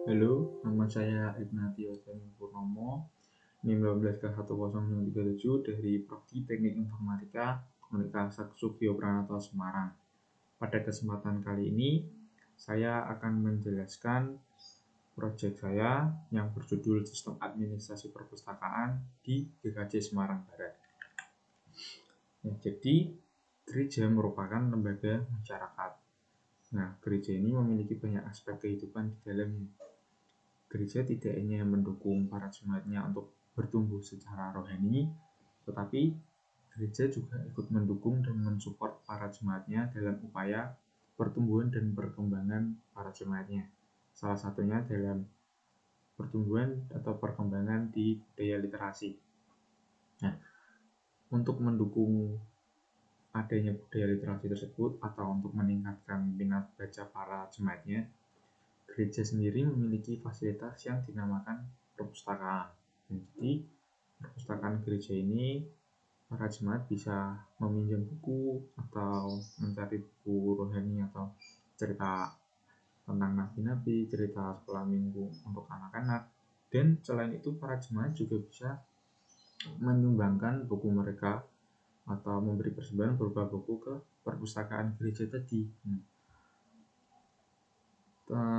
Halo, nama saya Ignatius Dani Purnomo, NIM 12K10637 dari Prodi Teknik Informatika Universitas Sugio Pranoto Semarang. Pada kesempatan kali ini, saya akan menjelaskan proyek saya yang berjudul Sistem Administrasi Perpustakaan di GKJ Semarang Barat. Jadi, gereja merupakan lembaga masyarakat. Nah, gereja ini memiliki banyak aspek kehidupan di dalamnya. Gereja tidak hanya mendukung para jemaatnya untuk bertumbuh secara rohani, tetapi gereja juga ikut mendukung dan mensupport para jemaatnya dalam upaya pertumbuhan dan perkembangan para jemaatnya. Salah satunya dalam pertumbuhan atau perkembangan di budaya literasi. Nah, untuk mendukung adanya budaya literasi tersebut atau untuk meningkatkan minat baca para jemaatnya, gereja sendiri memiliki fasilitas yang dinamakan perpustakaan. Jadi, perpustakaan gereja ini para jemaat bisa meminjam buku atau mencari buku rohani atau cerita tentang nabi-nabi, cerita sekolah minggu untuk anak-anak. Dan selain itu, para jemaat juga bisa menyumbangkan buku mereka atau memberi persembahan berupa buku ke perpustakaan gereja tadi.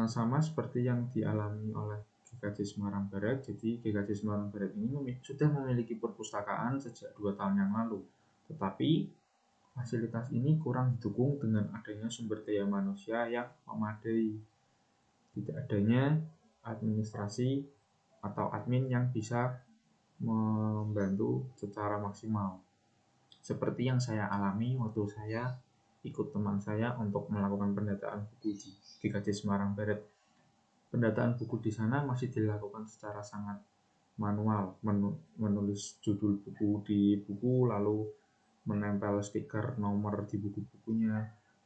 Sama seperti yang dialami oleh GKJ Semarang Barat. Jadi GKJ Semarang Barat ini sudah memiliki perpustakaan sejak 2 tahun yang lalu. Tetapi fasilitas ini kurang didukung dengan adanya sumber daya manusia yang memadai. Tidak adanya administrasi atau admin yang bisa membantu secara maksimal. Seperti yang saya alami waktu saya ikut teman saya untuk melakukan pendataan buku di GKJ Semarang Barat. Pendataan buku di sana masih dilakukan secara sangat manual, menulis judul buku di buku, lalu menempel stiker nomor di buku-bukunya.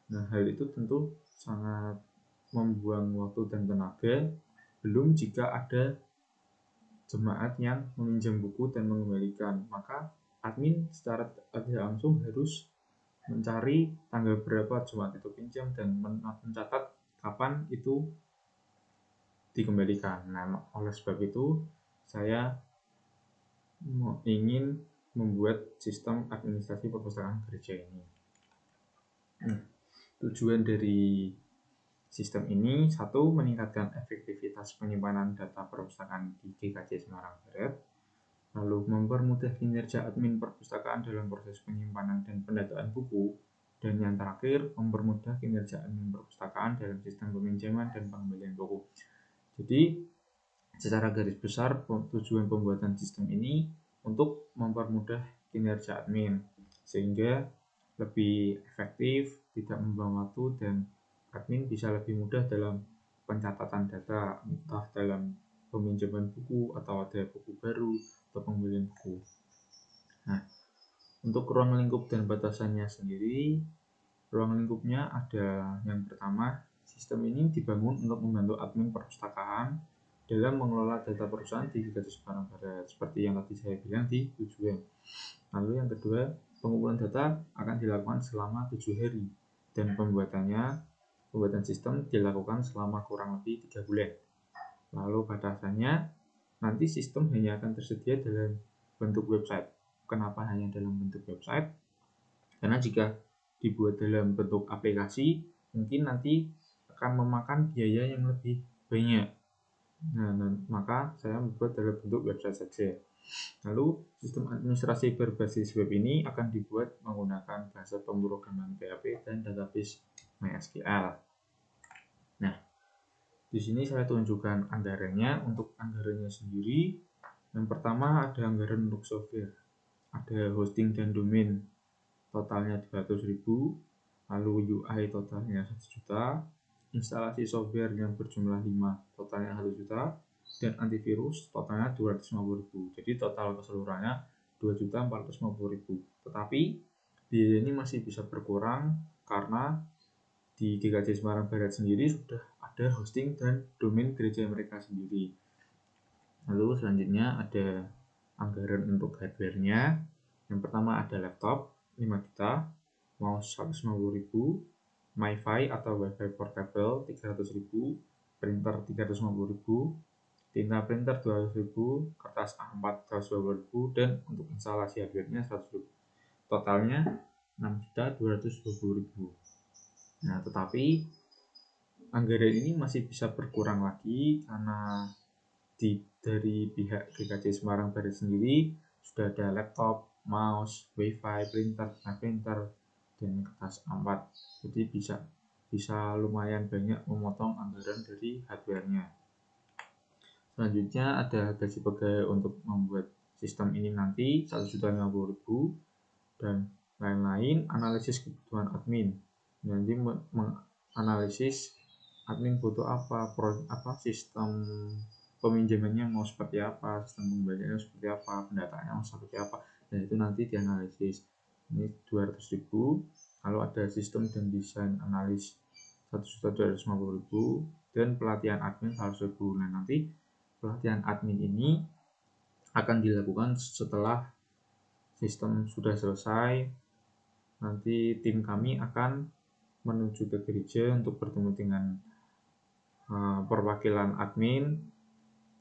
Nah, hal itu tentu sangat membuang waktu dan tenaga, belum jika ada jemaat yang meminjam buku dan mengembalikan. Maka admin secara tidak langsung harus mencari tanggal berapa jemaat itu pinjam dan mencatat kapan itu dikembalikan. Nah, oleh sebab itu saya ingin membuat sistem administrasi perpustakaan gereja ini. Tujuan dari sistem ini, satu, meningkatkan efektivitas penyimpanan data perpustakaan di GKJ Semarang Barat, lalu mempermudah kinerja admin perpustakaan dalam proses penyimpanan dan pendataan buku, dan yang terakhir, mempermudah kinerja admin perpustakaan dalam sistem peminjaman dan pengembalian buku. Jadi, secara garis besar, tujuan pembuatan sistem ini untuk mempermudah kinerja admin, sehingga lebih efektif, tidak membuang waktu, dan admin bisa lebih mudah dalam pencatatan data, entah dalam peminjaman buku, atau ada buku baru, atau pembelian buku. Nah, untuk ruang lingkup dan batasannya sendiri, ruang lingkupnya ada yang pertama, sistem ini dibangun untuk membantu admin perpustakaan dalam mengelola data perusahaan di GKJ Semarang Barat, seperti yang tadi saya bilang di tujuan. Lalu yang kedua, pengumpulan data akan dilakukan selama 7 hari, dan pembuatan sistem dilakukan selama kurang lebih 3 bulan. Lalu batasannya, nanti sistem hanya akan tersedia dalam bentuk website. Kenapa hanya dalam bentuk website? Karena jika dibuat dalam bentuk aplikasi, mungkin nanti akan memakan biaya yang lebih banyak. Nah, maka saya membuat dalam bentuk website saja. Lalu, sistem administrasi berbasis web ini akan dibuat menggunakan bahasa pemrograman PHP dan database MySQL. Nah, di sini saya tunjukkan anggarannya. Untuk anggarannya sendiri, yang pertama ada anggaran untuk software. Ada hosting dan domain, totalnya 200.000, lalu UI totalnya 1 juta, instalasi software yang berjumlah 5, totalnya 1 juta, dan antivirus totalnya 250.000. Jadi total keseluruhannya 2.450.000. Tetapi biaya ini masih bisa berkurang karena di GKJ Semarang Barat sendiri sudah ada hosting dan domain gereja mereka sendiri. Lalu selanjutnya ada anggaran untuk hardware-nya. Yang pertama ada laptop 5 juta, mouse 150.000, MiFi atau WiFi portable 300.000, printer 350.000, tinta printer 200.000, kertas A4 120.000, dan untuk instalasi hardware-nya 100.000. Totalnya 6.220.000. Nah, tetapi anggaran ini masih bisa berkurang lagi karena dari pihak GKJ Semarang Barat sendiri sudah ada laptop, mouse, wifi, printer, dan kertas A4. Jadi bisa lumayan banyak memotong anggaran dari hardware-nya. Selanjutnya ada gaji pegawai untuk membuat sistem ini nanti 1.050.000, dan lain-lain. Analisis kebutuhan admin, nanti menganalisis admin butuh apa, sistem peminjamannya mau seperti apa, sistem pembayarannya seperti apa, pendataannya mau seperti apa, dan itu nanti dianalisis. Ini 200.000. Lalu ada sistem dan desain analis 1.250.000, dan pelatihan admin 100.000. Nah, nanti pelatihan admin ini akan dilakukan setelah sistem sudah selesai. Nanti tim kami akan menuju ke gereja untuk bertemu dengan perwakilan admin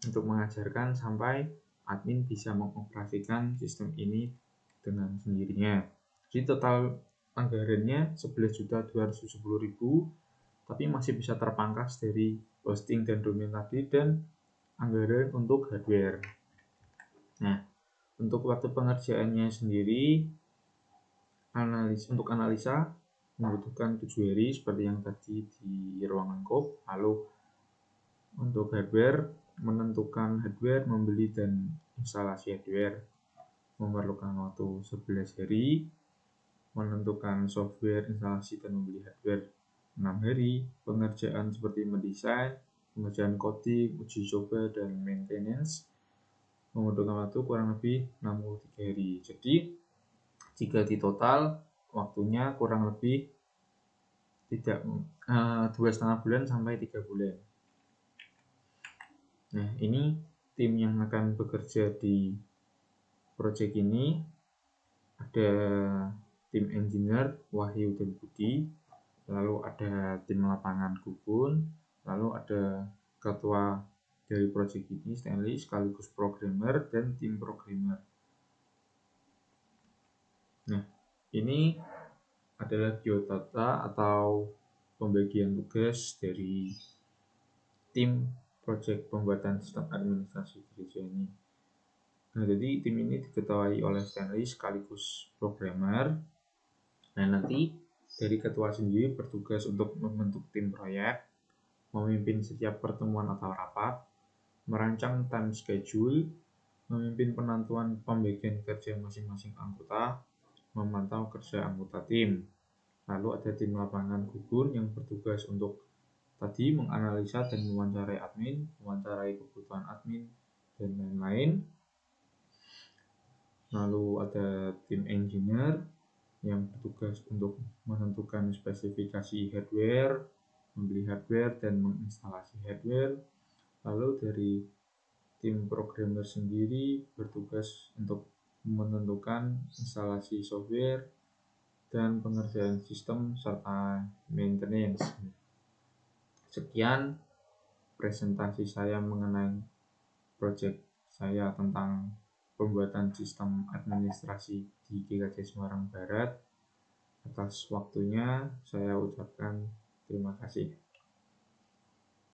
untuk mengajarkan sampai admin bisa mengoperasikan sistem ini dengan sendirinya. Jadi total anggarannya 11.270.000, tapi masih bisa terpangkas dari hosting dan domain tadi dan anggaran untuk hardware. Nah, untuk waktu pengerjaannya sendiri, untuk analisa membutuhkan 7 hari seperti yang tadi di ruangan KOP. Lalu untuk hardware, menentukan hardware, membeli dan instalasi hardware memerlukan waktu 11 hari. Menentukan software, instalasi dan membeli hardware 6 hari. Pengerjaan seperti mendesain, pengerjaan coding, uji coba, dan maintenance membutuhkan waktu kurang lebih 63 hari. Jadi jika di total waktunya kurang lebih 2,5 bulan sampai 3 bulan. Nah, ini tim yang akan bekerja di proyek ini. Ada tim engineer Wahyu dan Budi, lalu ada tim lapangan Gugun, lalu ada ketua dari proyek ini Stanley sekaligus programmer dan tim programmer. Nah, ini adalah biodata atau pembagian tugas dari tim proyek pembuatan sistem administrasi gereja ini. Nah, jadi tim ini diketuai oleh Stanley sekaligus programmer. Nah, nanti dari ketua sendiri bertugas untuk membentuk tim proyek, memimpin setiap pertemuan atau rapat, merancang time schedule, memimpin penentuan pembagian kerja masing-masing anggota, memantau kerja anggota tim. Lalu ada tim lapangan Gugun yang bertugas untuk tadi menganalisa dan mewawancarai admin, mewawancarai kebutuhan admin, dan lain-lain. Lalu ada tim engineer yang bertugas untuk menentukan spesifikasi hardware, membeli hardware, dan menginstalasi hardware. Lalu dari tim programmer sendiri bertugas untuk menentukan instalasi software dan pengerjaan sistem serta maintenance. Sekian presentasi saya mengenai proyek saya tentang pembuatan sistem administrasi di GKJ Semarang Barat. Atas waktunya saya ucapkan terima kasih.